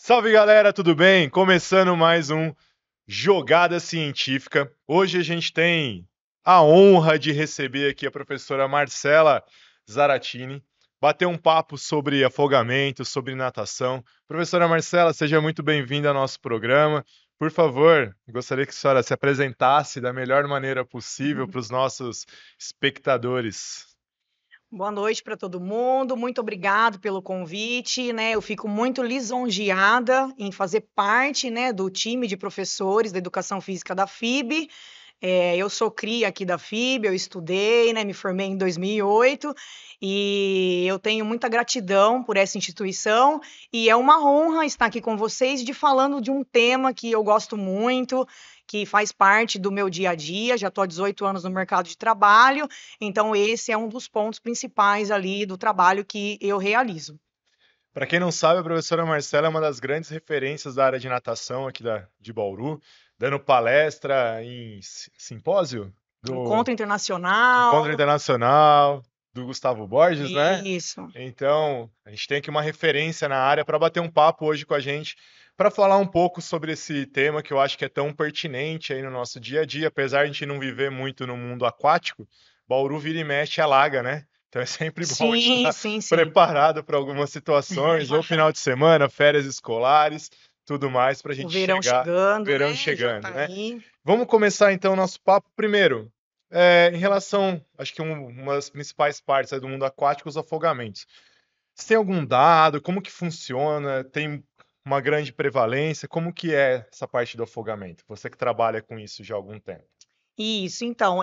Salve galera, tudo bem? Começando mais um Jogada Científica. Hoje a gente tem a honra de receber aqui a professora Marcela Zaratini, bater um papo sobre afogamento, sobre natação. Professora Marcela, seja muito bem-vinda ao nosso programa. Por favor, gostaria que a senhora se apresentasse da melhor maneira possível para os nossos espectadores. Boa noite para todo mundo, muito obrigado pelo convite, né? Eu fico muito lisonjeada em fazer parte, né, do time de professores da Educação Física da FIB. Eu sou cria aqui da FIB, eu estudei, né, me formei em 2008 e eu tenho muita gratidão por essa instituição e é uma honra estar aqui com vocês falando de um tema que eu gosto muito, que faz parte do meu dia a dia. Já estou há 18 anos no mercado de trabalho, então esse é um dos pontos principais ali do trabalho que eu realizo. Para quem não sabe, a professora Marcela é uma das grandes referências da área de natação aqui de Bauru, dando palestra em simpósio do Encontro Encontro internacional, Internacional do Gustavo Borges, né? isso. Então, a gente tem aqui uma referência na área para bater um papo hoje com a gente, para falar um pouco sobre esse tema que eu acho que é tão pertinente aí no nosso dia a dia, apesar de a gente não viver muito no mundo aquático, Bauru vira e mexe alaga, né? Então é sempre bom a gente Sim, estar sim, sim. preparado para algumas situações, ou final de semana, férias escolares, tudo mais, para a O gente verão chegar, chegando, verão né? Já chegando, tá né? aí. Vamos começar então o nosso papo primeiro. Em relação, acho que uma das principais partes aí do mundo aquático, os afogamentos. Você tem algum dado? Como que funciona? Tem uma grande prevalência? Como que é essa parte do afogamento? Você que trabalha com isso já há algum tempo. Isso, então,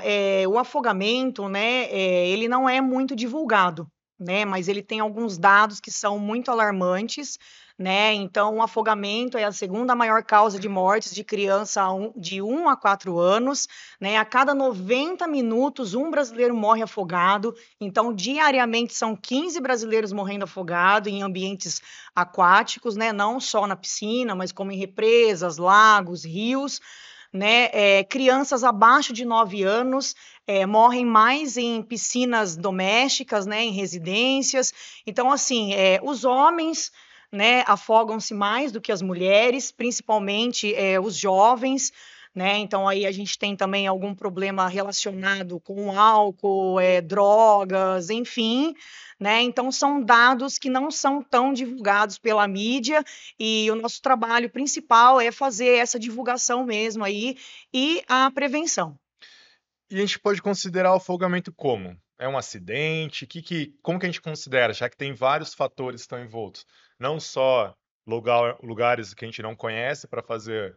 o afogamento, né, ele não é muito divulgado, né, mas ele tem alguns dados que são muito alarmantes, né, então o afogamento é a segunda maior causa de mortes de criança de 1 a 4 anos, né, a cada 90 minutos um brasileiro morre afogado, então diariamente são 15 brasileiros morrendo afogados em ambientes aquáticos, né, não só na piscina, mas como em represas, lagos, rios, né? Crianças abaixo de 9 anos morrem mais em piscinas domésticas, né? Em residências. Então, assim, os homens, né? Afogam-se mais do que as mulheres, principalmente os jovens. Né? Então, aí a gente tem também algum problema relacionado com álcool, drogas, enfim. Né? Então, são dados que não são tão divulgados pela mídia, e o nosso trabalho principal é fazer essa divulgação mesmo aí e a prevenção. E a gente pode considerar o afogamento como? É um acidente? Como que a gente considera? Já que tem vários fatores que estão envoltos. Não só lugares que a gente não conhece para fazer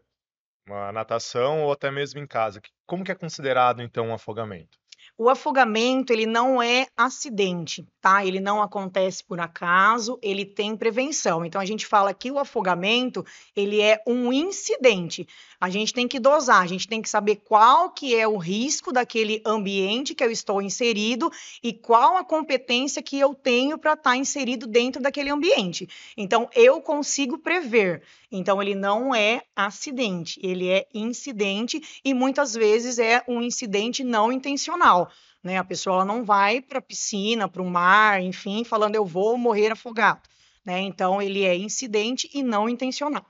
uma natação ou até mesmo em casa. Como que é considerado então um afogamento? O afogamento, ele não é acidente, tá? Ele não acontece por acaso, ele tem prevenção. Então a gente fala que o afogamento, ele é um incidente. A gente tem que dosar, a gente tem que saber qual que é o risco daquele ambiente que eu estou inserido e qual a competência que eu tenho para estar inserido dentro daquele ambiente. Então eu consigo prever. Então ele não é acidente, ele é incidente e muitas vezes é um incidente não intencional, né? A pessoa ela não vai para a piscina, para o mar, enfim, falando eu vou morrer afogado, né? Então ele é incidente e não intencional.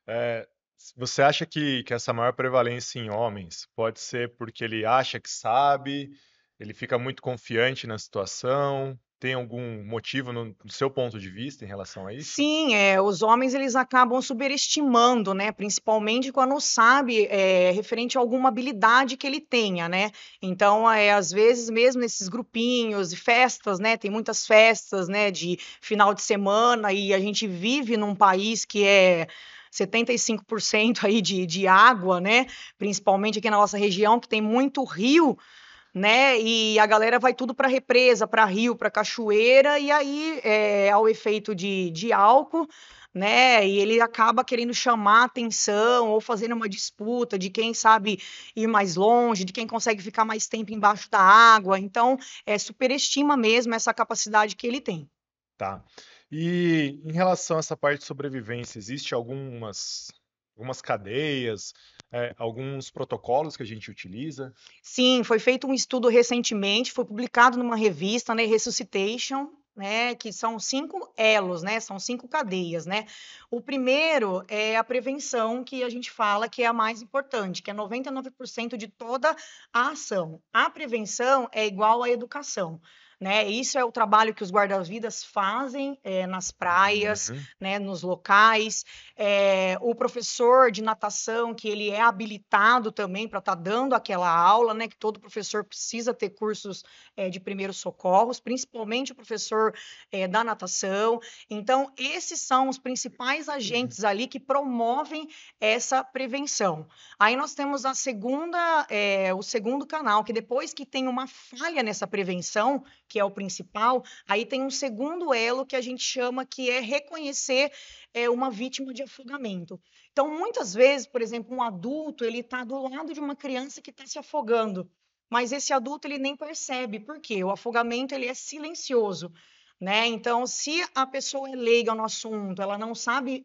É, você acha que essa maior prevalência em homens pode ser porque ele acha que sabe, ele fica muito confiante na situação? Tem algum motivo no seu ponto de vista em relação a isso? Sim, os homens eles acabam superestimando, né? Principalmente quando sabe referente a alguma habilidade que ele tenha, né? Então, às vezes mesmo nesses grupinhos e festas, né? Tem muitas festas, né? De final de semana e a gente vive num país que é 75% aí de água, né? Principalmente aqui na nossa região que tem muito rio, né? E a galera vai tudo para represa, para rio, para cachoeira, e aí, ao efeito de álcool, né? E ele acaba querendo chamar atenção ou fazendo uma disputa de quem sabe ir mais longe, de quem consegue ficar mais tempo embaixo da água. Então, superestima mesmo essa capacidade que ele tem. Tá. E em relação a essa parte de sobrevivência, existe algumas cadeias, alguns protocolos que a gente utiliza? Sim, foi feito um estudo recentemente, foi publicado numa revista, né, Resuscitation, né, que são 5 elos, né, são 5 cadeias, né. O primeiro é a prevenção, que a gente fala que é a mais importante, que é 99% de toda a ação. A prevenção é igual à educação, né, isso é o trabalho que os guarda-vidas fazem, nas praias, Uhum. né, nos locais, o professor de natação, que ele é habilitado também para estar dando aquela aula, né, que todo professor precisa ter cursos, de primeiros socorros, principalmente o professor, da natação. Então, esses são os principais agentes ali que promovem essa prevenção. Aí nós temos o segundo canal, que depois que tem uma falha nessa prevenção, que é o principal, aí tem um segundo elo que a gente chama que é reconhecer uma vítima de afogamento. Então, muitas vezes, por exemplo, um adulto, ele está do lado de uma criança que está se afogando, mas esse adulto ele nem percebe, por quê? O afogamento ele é silencioso, né? Então, se a pessoa é leiga no assunto, ela não sabe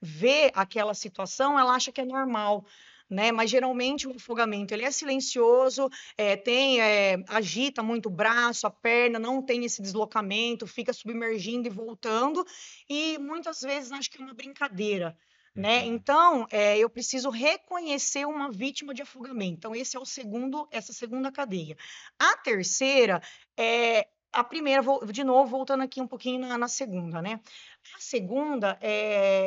ver aquela situação, ela acha que é normal. Né? Mas geralmente o afogamento ele é silencioso, agita muito o braço, a perna, não tem esse deslocamento, fica submergindo e voltando, e muitas vezes acho que é uma brincadeira. Né? Uhum. Então, eu preciso reconhecer uma vítima de afogamento. Então, essa segunda cadeia. A terceira é a primeira, de novo, voltando aqui um pouquinho na segunda, né? A segunda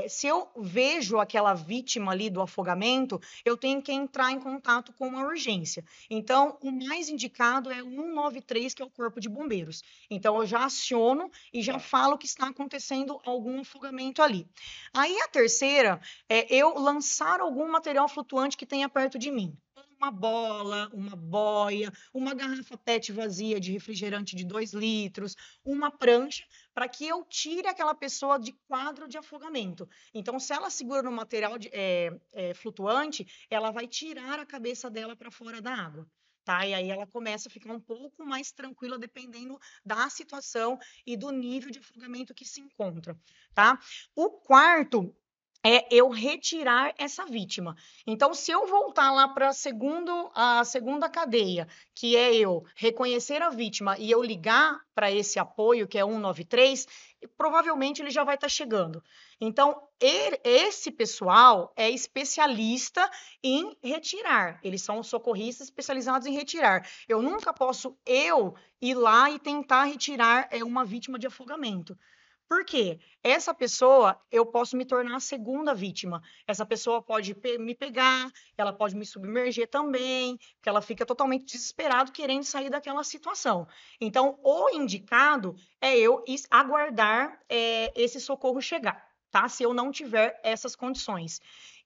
se eu vejo aquela vítima ali do afogamento, eu tenho que entrar em contato com uma urgência. Então, o mais indicado é o 193, que é o Corpo de Bombeiros. Então, eu já aciono e já Tá. falo que está acontecendo algum afogamento ali. Aí a terceira é eu lançar algum material flutuante que tenha perto de mim. Uma bola, uma boia, uma garrafa PET vazia de refrigerante de 2 litros, uma prancha, para que eu tire aquela pessoa de quadro de afogamento. Então, se ela segura no material flutuante, ela vai tirar a cabeça dela para fora da água. Tá? E aí ela começa a ficar um pouco mais tranquila, dependendo da situação e do nível de afogamento que se encontra. Tá? O quarto é eu retirar essa vítima. Então, se eu voltar lá para a segunda cadeia, que é eu reconhecer a vítima e eu ligar para esse apoio, que é 193, provavelmente ele já vai estar chegando. Então, esse pessoal é especialista em retirar. Eles são socorristas especializados em retirar. Eu nunca posso ir lá e tentar retirar uma vítima de afogamento. Por quê? Essa pessoa, eu posso me tornar a segunda vítima. Essa pessoa pode me pegar, ela pode me submerger também, porque ela fica totalmente desesperada querendo sair daquela situação. Então, o indicado é eu aguardar esse socorro chegar, tá? Se eu não tiver essas condições.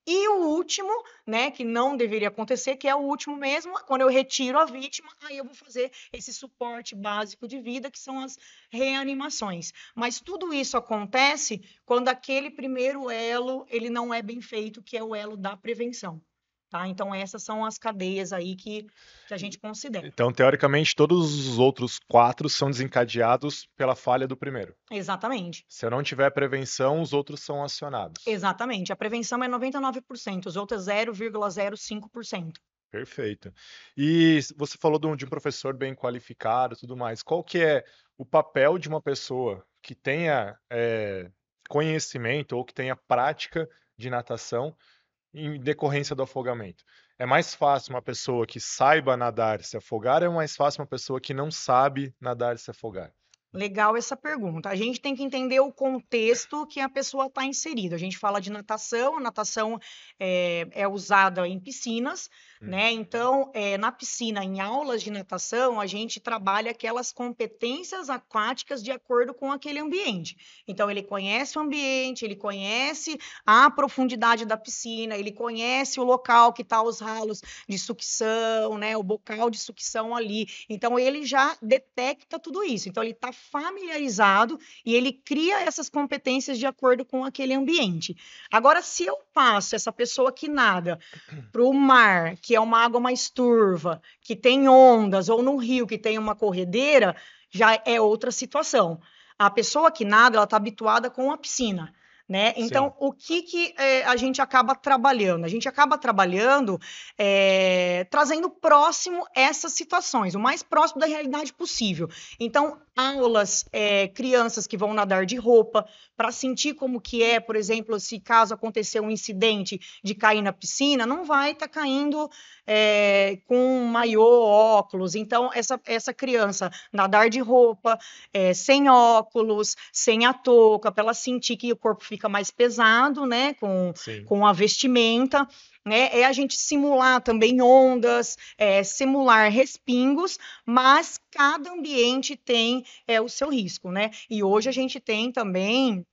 E o último, né, que não deveria acontecer, que é o último mesmo, quando eu retiro a vítima, aí eu vou fazer esse suporte básico de vida, que são as reanimações. Mas tudo isso acontece quando aquele primeiro elo, ele não é bem feito, que é o elo da prevenção, tá? Então essas são as cadeias aí que a gente considera. Então, teoricamente, todos os outros 4 são desencadeados pela falha do primeiro. Exatamente. Se eu não tiver prevenção, os outros são acionados. Exatamente. A prevenção é 99%, os outros 0,05%. Perfeito. E você falou de um professor bem qualificado e tudo mais. Qual que é o papel de uma pessoa que tenha conhecimento ou que tenha prática de natação em decorrência do afogamento? É mais fácil uma pessoa que saiba nadar se afogar ou é mais fácil uma pessoa que não sabe nadar se afogar? Legal essa pergunta. A gente tem que entender o contexto que a pessoa está inserida. A gente fala de natação, a natação é usada em piscinas, Hum. né? Então, na piscina, em aulas de natação, a gente trabalha aquelas competências aquáticas de acordo com aquele ambiente. Então, ele conhece o ambiente, ele conhece a profundidade da piscina, ele conhece o local que está os ralos de sucção, né? O bocal de sucção ali. Então, ele já detecta tudo isso. Então, ele está familiarizado e ele cria essas competências de acordo com aquele ambiente. Agora, se eu passo essa pessoa que nada para o mar, que é uma água mais turva, que tem ondas, ou no rio, que tem uma corredeira, já é outra situação. A pessoa que nada, ela está habituada com a piscina. Né? Sim. Então, o que a gente acaba trabalhando? A gente acaba trabalhando trazendo próximo essas situações, o mais próximo da realidade possível. Então, aulas, crianças que vão nadar de roupa, para sentir como que é, por exemplo, se caso acontecer um incidente de cair na piscina, não vai estar caindo com maiô, óculos. Então, essa criança nadar de roupa, sem óculos, sem a touca, para ela sentir que o corpo fica mais pesado, né, Sim. com a vestimenta, né, a gente simular também ondas, simular respingos, mas cada ambiente tem o seu risco, né? E hoje a gente tem também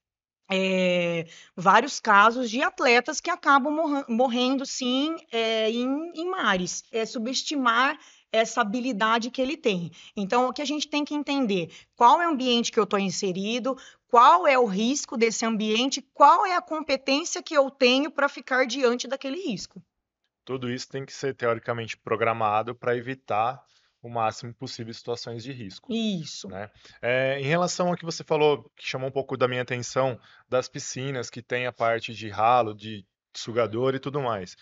vários casos de atletas que acabam morrendo, sim, em mares. É subestimar essa habilidade que ele tem. Então, o que a gente tem que entender? Qual é o ambiente que eu estou inserido? Qual é o risco desse ambiente? Qual é a competência que eu tenho para ficar diante daquele risco? Tudo isso tem que ser teoricamente programado para evitar o máximo possível situações de risco, Isso. né? Em relação ao que você falou, que chamou um pouco da minha atenção, das piscinas que tem a parte de ralo, de sugador e tudo mais.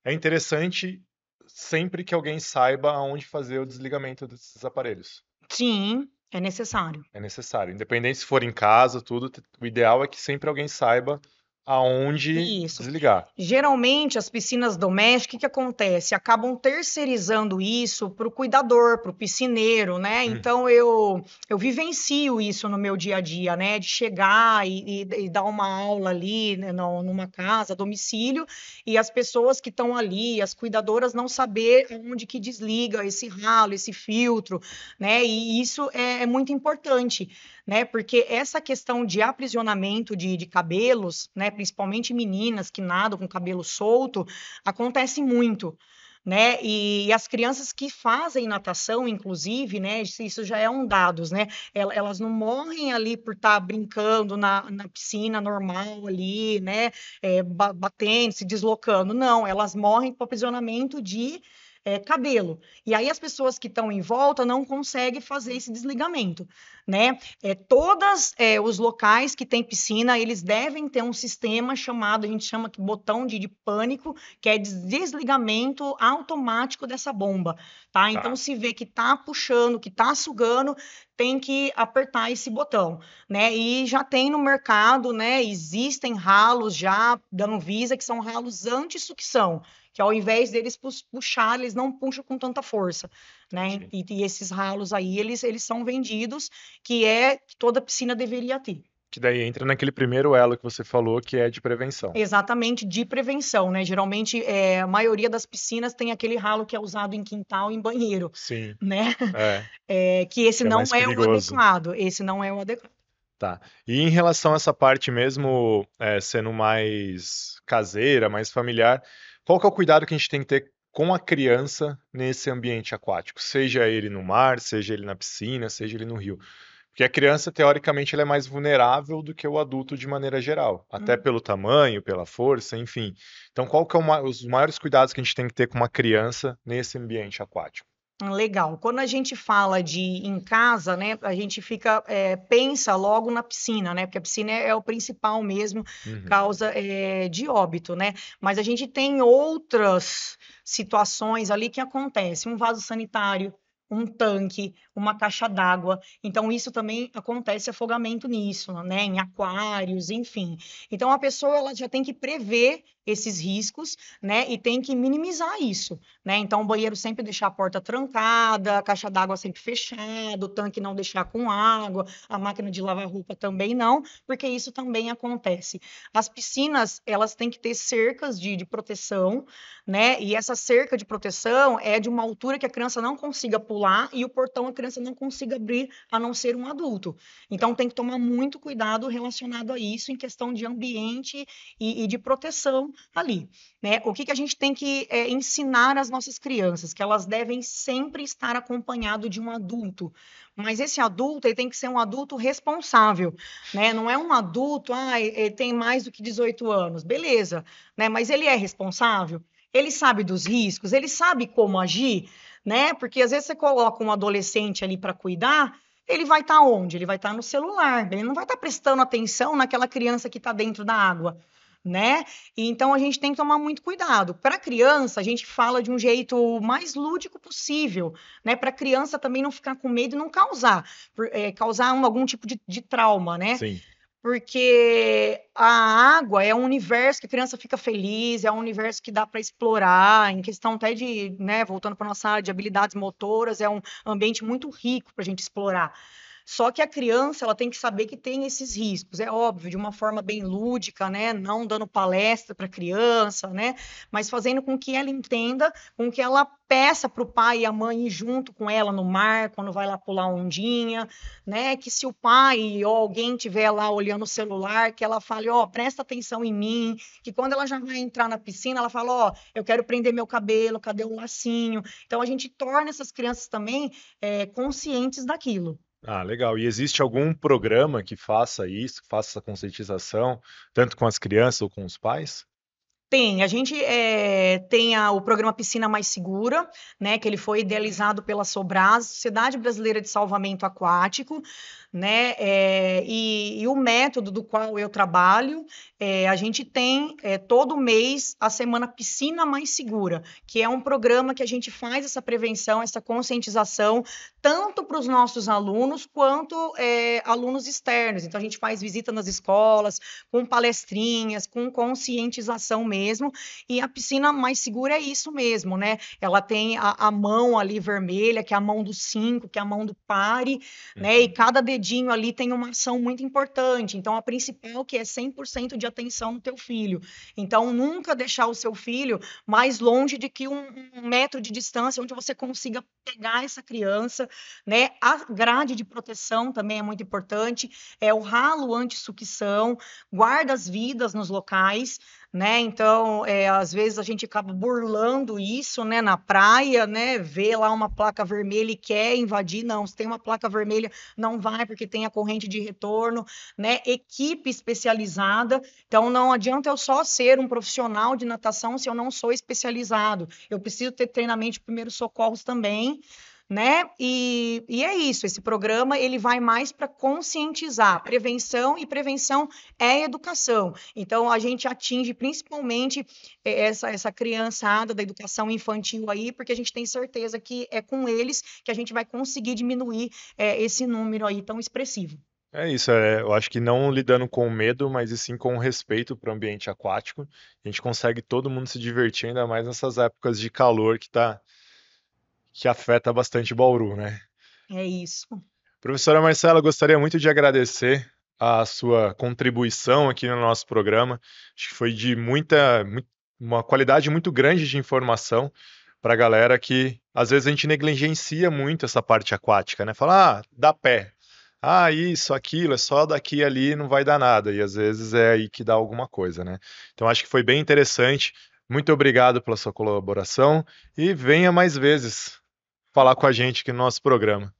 É interessante sempre que alguém saiba aonde fazer o desligamento desses aparelhos. Sim, é necessário. É necessário. Independente se for em casa, tudo, o ideal é que sempre alguém saiba aonde Isso. desligar. Geralmente, as piscinas domésticas, o que acontece? Acabam terceirizando isso para o cuidador, para o piscineiro, né? Hum, Então, eu vivencio isso no meu dia a dia, né? De chegar e dar uma aula ali, né, numa casa, domicílio, e as pessoas que estão ali, as cuidadoras, não saber onde que desliga esse ralo, esse filtro, né? E isso é muito importante, né? Porque essa questão de aprisionamento de cabelos, né? Principalmente meninas que nadam com cabelo solto, acontece muito. Né? E as crianças que fazem natação, inclusive, né? Isso já é um dados, né? Elas não morrem ali por estar brincando na piscina normal ali, né? Batendo, se deslocando. Não, elas morrem com aprisionamento de cabelo. E aí as pessoas que estão em volta não conseguem fazer esse desligamento, né? Todos os locais que tem piscina, eles devem ter um sistema chamado, a gente chama que botão de pânico, que é desligamento automático dessa bomba, tá? Então, tá. se vê que tá puxando, que tá sugando, tem que apertar esse botão, né? E já tem no mercado, né? Existem ralos já da Anvisa que são ralos anti-sucção, que ao invés deles puxar, eles não puxam com tanta força, né? Entendi. E esses ralos aí, eles são vendidos, que toda piscina deveria ter. Que daí entra naquele primeiro elo que você falou, que é de prevenção. Exatamente, de prevenção, né? Geralmente, a maioria das piscinas tem aquele ralo que é usado em quintal e em banheiro, Sim, né? é, Que esse que é não mais é o perigoso. adequado, esse não é o adequado. Tá. E em relação a essa parte mesmo, sendo mais caseira, mais familiar, qual que é o cuidado que a gente tem que ter com a criança nesse ambiente aquático? Seja ele no mar, seja ele na piscina, seja ele no rio. Porque a criança, teoricamente, ela é mais vulnerável do que o adulto de maneira geral, até Hum. pelo tamanho, pela força, enfim. Então, qual que é os maiores cuidados que a gente tem que ter com uma criança nesse ambiente aquático? Legal. Quando a gente fala de em casa, né, a gente pensa logo na piscina, né, porque a piscina é o principal mesmo, Uhum. causa de óbito, né? Mas a gente tem outras situações ali que acontecem, um vaso sanitário, um tanque, uma caixa d'água. Então, isso também acontece afogamento nisso, né? Em aquários, enfim. Então, a pessoa ela já tem que prever esses riscos, né? E tem que minimizar isso, né? Então, o banheiro sempre deixar a porta trancada, a caixa d'água sempre fechada, o tanque não deixar com água, a máquina de lavar roupa também não, porque isso também acontece. As piscinas, elas têm que ter cercas de proteção, né? E essa cerca de proteção é de uma altura que a criança não consiga pular e o portão a criança não consiga abrir, a não ser um adulto. Então, tem que tomar muito cuidado relacionado a isso em questão de ambiente e de proteção ali, né? O que que a gente tem que ensinar às nossas crianças? Que elas devem sempre estar acompanhado de um adulto. Mas esse adulto, ele tem que ser um adulto responsável, né? Não é um adulto, ele tem mais do que 18 anos, beleza, né? Mas ele é responsável? Ele sabe dos riscos? Ele sabe como agir, né? Porque às vezes você coloca um adolescente ali para cuidar, ele vai estar onde? Ele vai estar no celular, ele não vai estar prestando atenção naquela criança que está dentro da água, né? E então a gente tem que tomar muito cuidado. Para criança, a gente fala de um jeito mais lúdico possível, né? Para criança também não ficar com medo e não causar algum tipo de trauma, né? Sim. Porque a água é um universo que a criança fica feliz, é um universo que dá para explorar, em questão até de, né, voltando para nossa área de habilidades motoras, é um ambiente muito rico para a gente explorar. Só que a criança, ela tem que saber que tem esses riscos, é óbvio, de uma forma bem lúdica, né? Não dando palestra para a criança, né? Mas fazendo com que ela entenda, com que ela peça para o pai e a mãe ir junto com ela no mar, quando vai lá pular ondinha, né? Que se o pai ou alguém estiver lá olhando o celular, que ela fale, ó, presta atenção em mim, que quando ela já vai entrar na piscina, ela fala, ó, eu quero prender meu cabelo, cadê o lacinho? Então a gente torna essas crianças também conscientes daquilo. Ah, legal. E existe algum programa que faça isso, que faça essa conscientização, tanto com as crianças ou com os pais? Tem, a gente tem o programa Piscina Mais Segura, né, que ele foi idealizado pela Sobras, Sociedade Brasileira de Salvamento Aquático, né, e o método do qual eu trabalho, a gente tem todo mês a Semana Piscina Mais Segura, que é um programa que a gente faz essa prevenção, essa conscientização, tanto para os nossos alunos quanto alunos externos. Então, a gente faz visita nas escolas, com palestrinhas, com conscientização mesmo, e a piscina mais segura é isso mesmo, né? Ela tem a mão ali vermelha, que é a mão do 5, que é a mão do pare, né? E cada dedinho ali tem uma ação muito importante. Então, a principal que é 100% de atenção no teu filho. Então, nunca deixar o seu filho mais longe de que um metro de distância, onde você consiga pegar essa criança, né? A grade de proteção também é muito importante, o ralo anti-sucção, guarda as vidas nos locais, né? Então, às vezes a gente acaba burlando isso, né? Na praia, né? Vê lá uma placa vermelha e quer invadir, não. Se tem uma placa vermelha, não vai, porque tem a corrente de retorno, né? Equipe especializada. Então, não adianta eu só ser um profissional de natação se eu não sou especializado. Eu preciso ter treinamento de primeiros socorros também, né? E é isso, esse programa ele vai mais para conscientizar, prevenção, e prevenção é educação. Então a gente atinge principalmente essa criançada da educação infantil aí, porque a gente tem certeza que é com eles que a gente vai conseguir diminuir esse número aí tão expressivo. É isso, eu acho que não lidando com medo, mas e sim com respeito para o ambiente aquático, a gente consegue todo mundo se divertir, ainda mais nessas épocas de calor que afeta bastante Bauru, né? É isso. Professora Marcela, gostaria muito de agradecer a sua contribuição aqui no nosso programa. Acho que foi de uma qualidade muito grande de informação para a galera que às vezes a gente negligencia muito essa parte aquática, né? Fala, dá pé. Ah, isso, aquilo, é só daqui ali, não vai dar nada. E às vezes é aí que dá alguma coisa, né? Então acho que foi bem interessante. Muito obrigado pela sua colaboração e venha mais vezes falar com a gente aqui no nosso programa.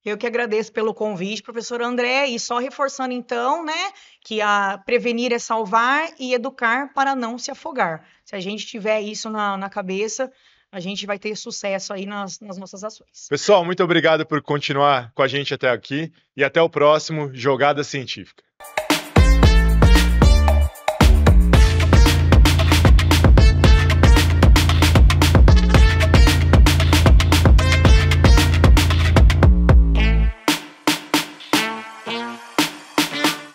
Eu que agradeço pelo convite, professor André, e só reforçando então, né, que a prevenir é salvar e educar para não se afogar. Se a gente tiver isso na cabeça, a gente vai ter sucesso aí nas nossas ações. Pessoal, muito obrigado por continuar com a gente até aqui e até o próximo Jogada Científica.